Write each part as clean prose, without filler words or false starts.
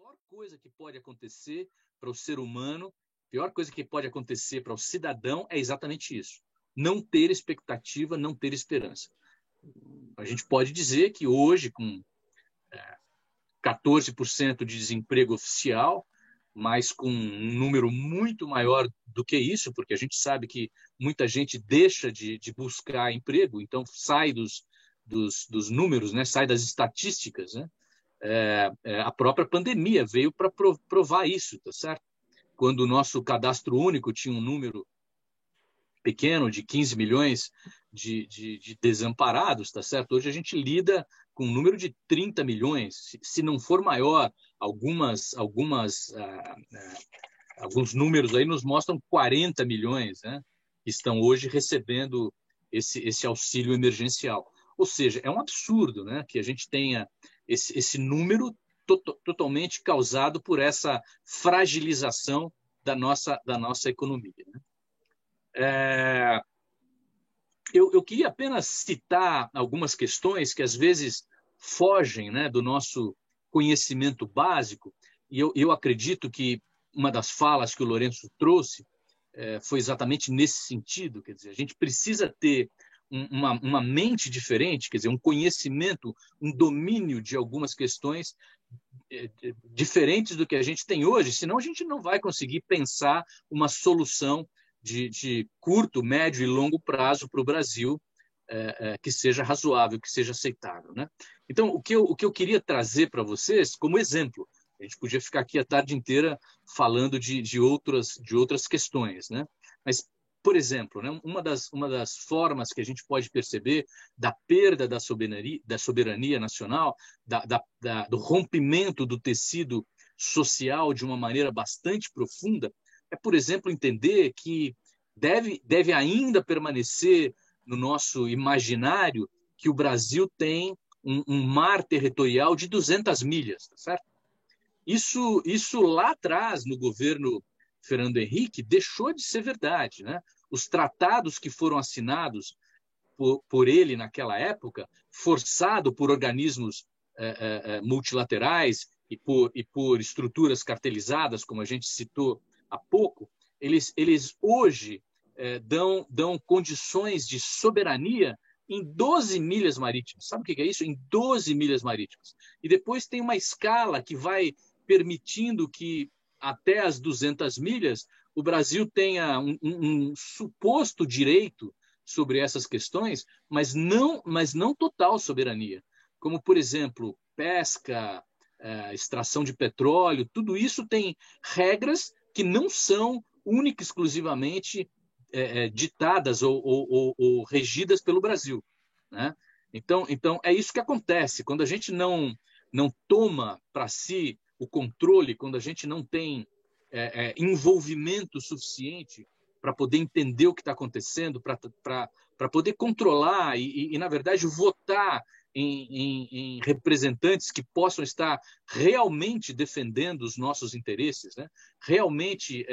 pior coisa que pode acontecer para o ser humano, a pior coisa que pode acontecer para o cidadão é exatamente isso. Não ter expectativa, não ter esperança. A gente pode dizer que hoje, com 14% de desemprego oficial, mas com um número muito maior do que isso, porque a gente sabe que muita gente deixa de buscar emprego, então sai dos números, né? Sai das estatísticas. Né? A própria pandemia veio para provar isso, tá certo? Quando o nosso cadastro único tinha um número pequeno de 15 milhões de desamparados, tá certo? Hoje a gente lida com um número de 30 milhões, se não for maior, alguns números aí nos mostram 40 milhões, né, que estão hoje recebendo esse auxílio emergencial. Ou seja, é um absurdo, né, que a gente tenha esse número totalmente causado por essa fragilização da nossa economia. Né? Eu queria apenas citar algumas questões que às vezes fogem, né, do nosso conhecimento básico, e eu acredito que uma das falas que o Lourenço trouxe foi exatamente nesse sentido. Quer dizer, a gente precisa ter uma mente diferente, quer dizer, um conhecimento, um domínio de algumas questões diferentes do que a gente tem hoje, senão a gente não vai conseguir pensar uma solução de curto, médio e longo prazo para o Brasil que seja razoável, que seja aceitável. Né? Então, o que eu queria trazer para vocês como exemplo, a gente podia ficar aqui a tarde inteira falando de outras questões, né? Mas, por exemplo, né, uma das formas que a gente pode perceber da perda da soberania nacional, do rompimento do tecido social de uma maneira bastante profunda, é, por exemplo, entender que deve ainda permanecer no nosso imaginário que o Brasil tem um mar territorial de 200 milhas, tá certo? Isso lá atrás, no governo Fernando Henrique, deixou de ser verdade. Né? Os tratados que foram assinados por ele naquela época, forçado por organismos multilaterais e por estruturas cartelizadas, como a gente citou há pouco, eles hoje dão condições de soberania em 12 milhas marítimas. Sabe o que é isso? Em 12 milhas marítimas. E depois tem uma escala que vai permitindo que até as 200 milhas o Brasil tenha um suposto direito sobre essas questões, mas não total soberania. Como, por exemplo, pesca, extração de petróleo, tudo isso tem regras que não são única e exclusivamente ditadas ou regidas pelo Brasil. Né? Então, é isso que acontece. Quando a gente não toma para si o controle, quando a gente não tem envolvimento suficiente para poder entender o que está acontecendo, para poder controlar e, na verdade, votar em representantes que possam estar realmente defendendo os nossos interesses, né? Realmente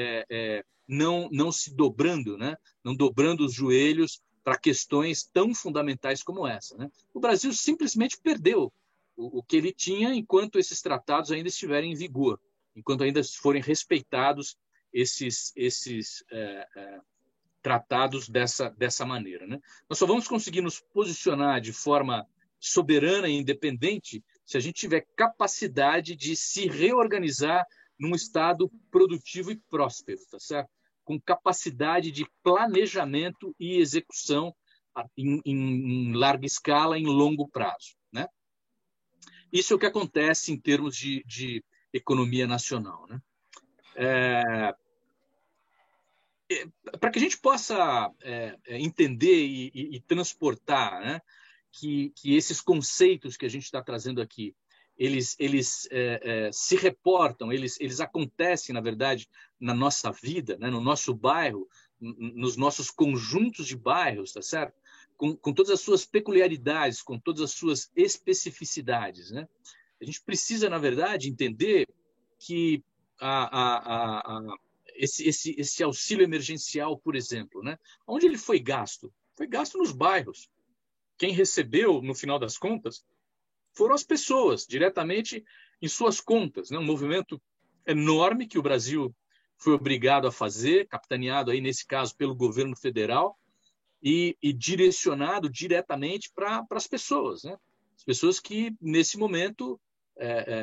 não se dobrando, né? Não dobrando os joelhos para questões tão fundamentais como essa. Né? O Brasil simplesmente perdeu o que ele tinha enquanto esses tratados ainda estiverem em vigor, enquanto ainda forem respeitados esses tratados dessa maneira. Né? Nós só vamos conseguir nos posicionar de forma soberana e independente se a gente tiver capacidade de se reorganizar num estado produtivo e próspero, tá certo? Com capacidade de planejamento e execução em larga escala, em longo prazo. Né? Isso é o que acontece em termos de economia nacional. Né? Para que a gente possa entender e transportar, né, que esses conceitos que a gente está trazendo aqui, eles se reportam, eles acontecem, na verdade, na nossa vida, né, no nosso bairro, nos nossos conjuntos de bairros, tá certo? Com todas as suas peculiaridades, com todas as suas especificidades. Né? A gente precisa, na verdade, entender que esse auxílio emergencial, por exemplo, né? Onde ele foi gasto? Foi gasto nos bairros. Quem recebeu, no final das contas, foram as pessoas, diretamente em suas contas, né? Um movimento enorme que o Brasil foi obrigado a fazer, capitaneado aí, nesse caso, pelo governo federal, e direcionado diretamente para as pessoas, né? As pessoas que, nesse momento,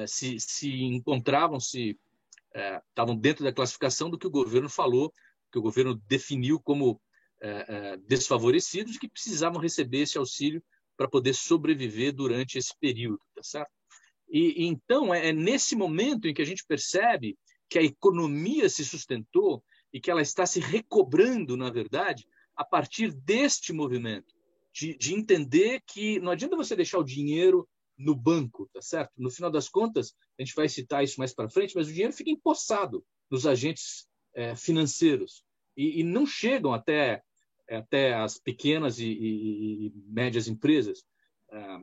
se encontravam, estavam dentro da classificação do que o governo falou, que o governo definiu como desfavorecidos, que precisavam receber esse auxílio para poder sobreviver durante esse período, tá certo? Então, é nesse momento em que a gente percebe que a economia se sustentou e que ela está se recobrando, na verdade, a partir deste movimento, de entender que não adianta você deixar o dinheiro no banco, tá certo? No final das contas, a gente vai citar isso mais para frente, mas o dinheiro fica empossado nos agentes financeiros e não chegam até as pequenas e médias empresas.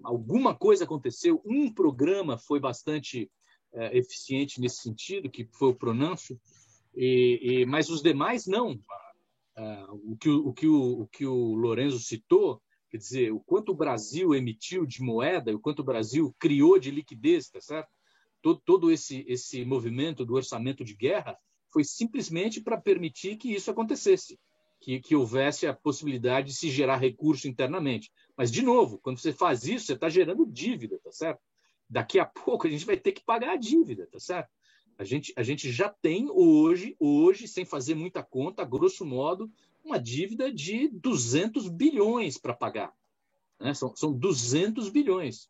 Alguma coisa aconteceu, um programa foi bastante eficiente nesse sentido, que foi o Pronamp, mas os demais não. O que o Lorenzo citou, quer dizer, o quanto o Brasil emitiu de moeda, o quanto o Brasil criou de liquidez, tá certo? Todo esse movimento do orçamento de guerra foi simplesmente para permitir que isso acontecesse, que houvesse a possibilidade de se gerar recurso internamente. Mas, de novo, quando você faz isso, você está gerando dívida, tá certo? Daqui a pouco a gente vai ter que pagar a dívida, tá certo? A gente já tem hoje, sem fazer muita conta, a grosso modo, uma dívida de 200 bilhões para pagar, né? São 200 bilhões.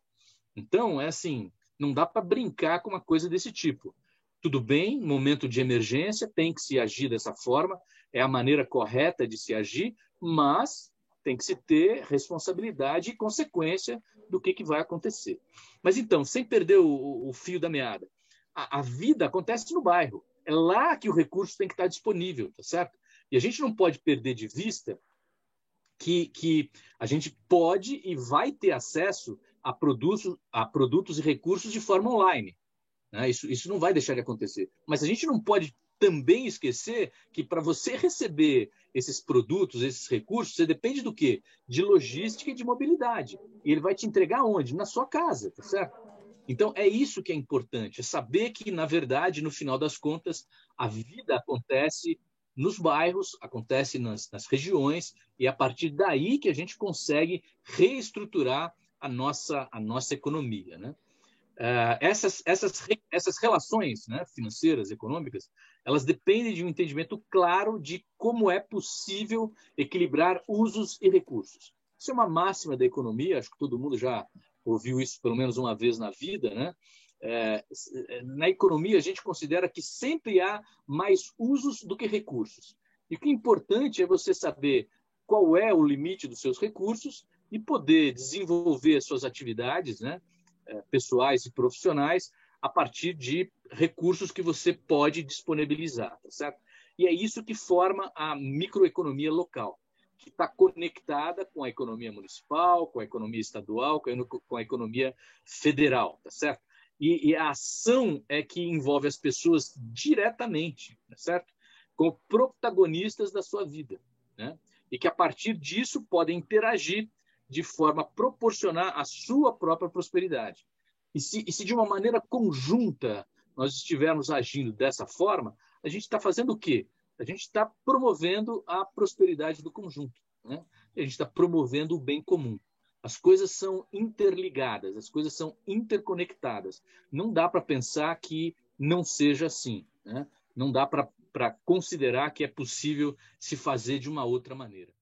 Então, é assim, não dá para brincar com uma coisa desse tipo. Tudo bem, momento de emergência, tem que se agir dessa forma, é a maneira correta de se agir, mas tem que se ter responsabilidade e consequência do que vai acontecer. Mas então, sem perder o fio da meada, a vida acontece no bairro. É lá que o recurso tem que estar disponível, tá certo? E a gente não pode perder de vista que a gente pode e vai ter acesso a produtos e recursos de forma online, né? Isso não vai deixar de acontecer. Mas a gente não pode também esquecer que para você receber esses produtos, esses recursos, você depende do quê? De logística e de mobilidade. E ele vai te entregar onde? Na sua casa, tá certo? Então, é isso que é importante, é saber que, na verdade, no final das contas, a vida acontece nos bairros, acontece nas regiões, e é a partir daí que a gente consegue reestruturar a nossa economia, né? Essas relações, né, financeiras, econômicas, elas dependem de um entendimento claro de como é possível equilibrar usos e recursos. Isso é uma máxima da economia, acho que todo mundo já ouviu isso pelo menos uma vez na vida, né? Na economia, a gente considera que sempre há mais usos do que recursos. E o que é importante é você saber qual é o limite dos seus recursos e poder desenvolver suas atividades, né, pessoais e profissionais a partir de recursos que você pode disponibilizar, tá certo? E é isso que forma a microeconomia local, que está conectada com a economia municipal, com a economia estadual, com a economia federal, tá certo? E a ação é que envolve as pessoas diretamente, tá certo? Como protagonistas da sua vida, né? E que a partir disso podem interagir de forma a proporcionar a sua própria prosperidade. E se de uma maneira conjunta nós estivermos agindo dessa forma, a gente está fazendo o quê? A gente está promovendo a prosperidade do conjunto, né? A gente está promovendo o bem comum. As coisas são interligadas, as coisas são interconectadas. Não dá para pensar que não seja assim, né? Não dá para considerar que é possível se fazer de uma outra maneira.